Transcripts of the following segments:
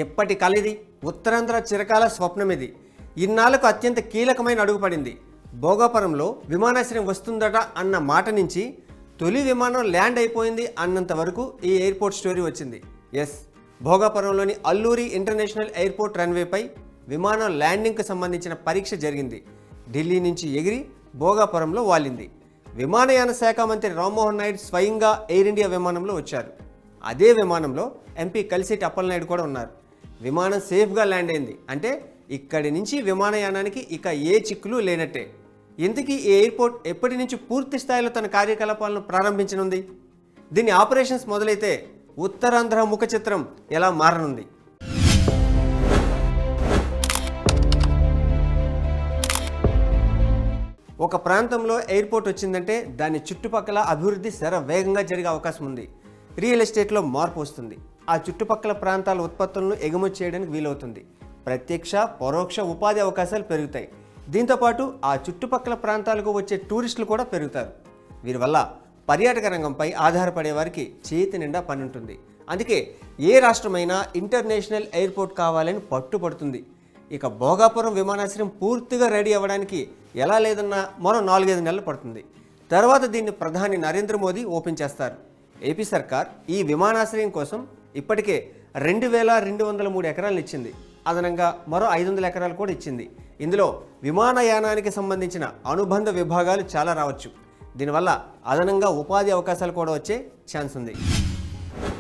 ఎప్పటి కళిది, ఉత్తరాంధ్ర చిరకాల స్వప్నం ఇది. ఇన్నాళ్లకు అత్యంత కీలకమైన అడుగు పడింది. భోగాపురంలో విమానాశ్రయం వస్తుందట అన్న మాట నుంచి తొలి విమానం ల్యాండ్ అయిపోయింది అన్నంత వరకు ఈ ఎయిర్పోర్ట్ స్టోరీ వచ్చింది. ఎస్, భోగాపురంలోని అల్లూరి ఇంటర్నేషనల్ ఎయిర్పోర్ట్ రన్వేపై విమానం ల్యాండింగ్కి సంబంధించిన పరీక్ష జరిగింది. ఢిల్లీ నుంచి ఎగిరి భోగాపురంలో వాలింది. విమానయాన శాఖ మంత్రి రామ్మోహన్ నాయుడు స్వయంగా ఎయిర్ ఇండియా విమానంలో వచ్చారు. అదే విమానంలో ఎంపీ కలిసిటి అప్పలనాయుడు కూడా ఉన్నారు. విమానం సేఫ్గా ల్యాండ్ అయింది అంటే ఇక్కడి నుంచి విమానయానానికి ఇక ఏ చిక్కులు లేనట్టే. ఇంతకీ ఈ ఎయిర్పోర్ట్ ఎప్పటి నుంచి పూర్తి స్థాయిలో తన కార్యకలాపాలను ప్రారంభించనుంది? దీని ఆపరేషన్స్ మొదలైతే ఉత్తరాంధ్ర ముఖ చిత్రం ఎలా మారనుంది? ఒక ప్రాంతంలో ఎయిర్పోర్ట్ వచ్చిందంటే దాని చుట్టుపక్కల అభివృద్ధి వేగంగా జరిగే అవకాశం ఉంది. రియల్ ఎస్టేట్లో మార్పు వస్తుంది. ఆ చుట్టుపక్కల ప్రాంతాల ఉత్పత్తులను ఎగుమతి చేయడానికి వీలవుతుంది. ప్రత్యక్ష పరోక్ష ఉపాధి అవకాశాలు పెరుగుతాయి. దీంతోపాటు ఆ చుట్టుపక్కల ప్రాంతాలకు వచ్చే టూరిస్టులు కూడా పెరుగుతారు. వీరి వల్ల పర్యాటక రంగంపై ఆధారపడే వారికి చేతి నిండా పని ఉంటుంది. అందుకే ఏ రాష్ట్రమైనా ఇంటర్నేషనల్ ఎయిర్పోర్ట్ కావాలని పట్టుపడుతుంది. ఇక భోగాపురం విమానాశ్రయం పూర్తిగా రెడీ అవ్వడానికి ఎలా లేదన్నా మరో 4-5 నెలలు పడుతుంది. తర్వాత దీన్ని ప్రధాని నరేంద్ర మోదీ ఓపెన్ చేస్తారు. ఏపీ సర్కార్ ఈ విమానాశ్రయం కోసం ఇప్పటికే 2203 ఎకరాలను ఇచ్చింది. అదనంగా మరో 500 ఎకరాలు కూడా ఇచ్చింది. ఇందులో విమానయానానికి సంబంధించిన అనుబంధ విభాగాలు చాలా రావచ్చు. దీనివల్ల అదనంగా ఉపాధి అవకాశాలు కూడా వచ్చే ఛాన్స్ ఉంది.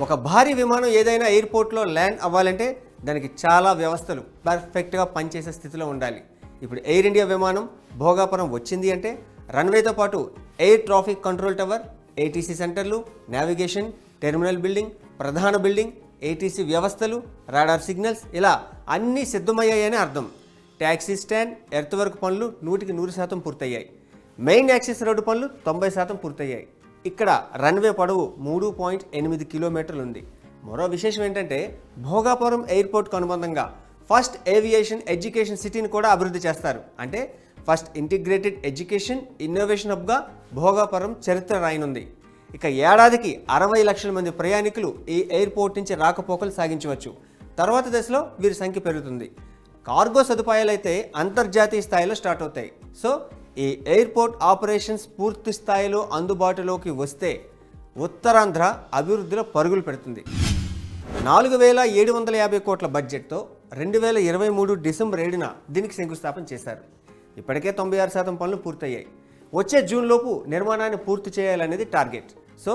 ఒక భారీ విమానం ఏదైనా ఎయిర్పోర్ట్లో ల్యాండ్ అవ్వాలంటే దానికి చాలా వ్యవస్థలు పర్ఫెక్ట్గా పనిచేసే స్థితిలో ఉండాలి. ఇప్పుడు ఎయిర్ ఇండియా విమానం భోగాపురం వచ్చింది అంటే రన్వేతో పాటు air traffic control tower, ATC సెంటర్లు, నావిగేషన్, టెర్మినల్ బిల్డింగ్, ప్రధాన బిల్డింగ్, ఏటీసీ వ్యవస్థలు, రాడార్ సిగ్నల్స్ ఇలా అన్నీ సిద్ధమయ్యాయని అర్థం. ట్యాక్సీ స్టాండ్, ఎర్త్ వర్క్ పనులు 100% పూర్తయ్యాయి. మెయిన్ యాక్సెస్ రోడ్డు పనులు 90% పూర్తయ్యాయి. ఇక్కడ రన్వే పొడవు 3.8 కిలోమీటర్లు ఉంది. మరో విశేషం ఏంటంటే భోగాపురం ఎయిర్పోర్ట్కు అనుబంధంగా ఫస్ట్ ఏవియేషన్ ఎడ్యుకేషన్ సిటీని కూడా అభివృద్ధి చేస్తారు. అంటే ఫస్ట్ ఇంటిగ్రేటెడ్ ఎడ్యుకేషన్ ఇన్నోవేషన్ హబ్గా భోగాపురం చరిత్ర రాయనుంది. ఇక ఏడాదికి 60 లక్షల మంది ప్రయాణికులు ఈ ఎయిర్పోర్ట్ నుంచి రాకపోకలు సాగించవచ్చు. తర్వాత దశలో వీరి సంఖ్య పెరుగుతుంది. కార్గో సదుపాయాలు అయితే అంతర్జాతీయ స్థాయిలో స్టార్ట్ అవుతాయి. సో ఈ ఎయిర్పోర్ట్ ఆపరేషన్స్ పూర్తి స్థాయిలో అందుబాటులోకి వస్తే ఉత్తరాంధ్ర అభివృద్ధిలో పరుగులు పెడుతుంది. 4750 కోట్ల బడ్జెట్తో 2023 డిసెంబర్ 7న దీనికి శంకుస్థాపన చేశారు. ఇప్పటికే 96% పనులు పూర్తయ్యాయి. వచ్చే జూన్లోపు నిర్మాణాన్ని పూర్తి చేయాలనేది టార్గెట్. సో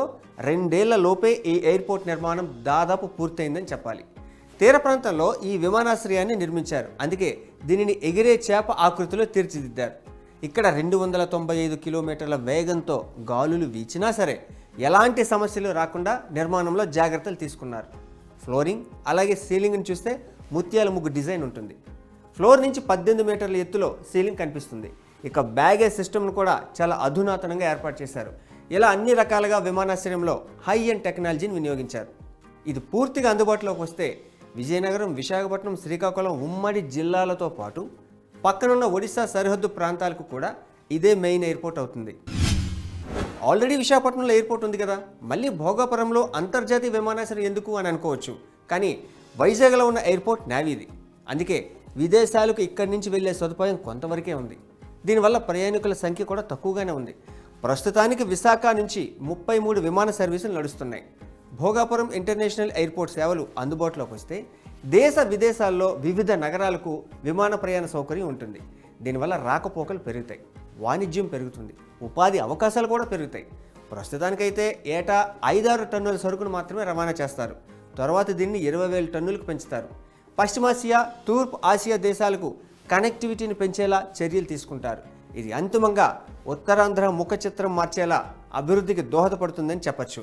2 ఏళ్ల లోపే ఈ ఎయిర్పోర్ట్ నిర్మాణం దాదాపు పూర్తయిందని చెప్పాలి. తీర ప్రాంతంలో ఈ విమానాశ్రయాన్ని నిర్మించారు. అందుకే దీనిని ఎగిరే చేప ఆకృతిలో తీర్చిదిద్దారు. ఇక్కడ 295 కిలోమీటర్ల వేగంతో గాలులు వీచినా సరే ఎలాంటి సమస్యలు రాకుండా నిర్మాణంలో జాగ్రత్తలు తీసుకున్నారు. ఫ్లోరింగ్ అలాగే సీలింగ్ని చూస్తే ముత్యాల ముగ్గు డిజైన్ ఉంటుంది. ఫ్లోర్ నుంచి 18 మీటర్ల ఎత్తులో సీలింగ్ కనిపిస్తుంది. ఇక బ్యాగేజ్ సిస్టమ్ను కూడా చాలా అధునాతనంగా ఏర్పాటు చేశారు. ఇలా అన్ని రకాలుగా విమానాశ్రయంలో హై ఎండ్ టెక్నాలజీని వినియోగించారు. ఇది పూర్తిగా అందుబాటులోకి వస్తే విజయనగరం, విశాఖపట్నం, శ్రీకాకుళం ఉమ్మడి జిల్లాలతో పాటు పక్కనున్న ఒడిశా సరిహద్దు ప్రాంతాలకు కూడా ఇదే మెయిన్ ఎయిర్పోర్ట్ అవుతుంది. ఆల్రెడీ విశాఖపట్నంలో ఎయిర్పోర్ట్ ఉంది కదా, మళ్ళీ భోగాపురంలో అంతర్జాతీయ విమానాశ్రయం ఎందుకు అని అనుకోవచ్చు. కానీ వైజాగ్లో ఉన్న ఎయిర్పోర్ట్ నేవీది. అందుకే విదేశాలకు ఇక్కడి నుంచి వెళ్లే సదుపాయం కొంతవరకే ఉంది. దీనివల్ల ప్రయాణికుల సంఖ్య కూడా తక్కువగానే ఉంది. ప్రస్తుతానికి విశాఖ నుంచి 33 విమాన సర్వీసులు నడుస్తున్నాయి. భోగాపురం ఇంటర్నేషనల్ ఎయిర్పోర్ట్ సేవలు అందుబాటులోకి వస్తే దేశ విదేశాల్లో వివిధ నగరాలకు విమాన ప్రయాణ సౌకర్యం ఉంటుంది. దీనివల్ల రాకపోకలు పెరుగుతాయి, వాణిజ్యం పెరుగుతుంది, ఉపాధి అవకాశాలు కూడా పెరుగుతాయి. ప్రస్తుతానికైతే ఏటా 5-6 టన్నుల సరుకును మాత్రమే రవాణా చేస్తారు. తర్వాత దీన్ని 20,000 టన్నులకు పెంచుతారు. పశ్చిమాసియా, తూర్పు ఆసియా దేశాలకు కనెక్టివిటీని పెంచేలా చర్యలు తీసుకుంటారు. ఇది అంతిమంగా ఉత్తరాంధ్ర ముఖ చిత్రం మార్చేలా అభివృద్ధికి దోహదపడుతుందని చెప్పచ్చు.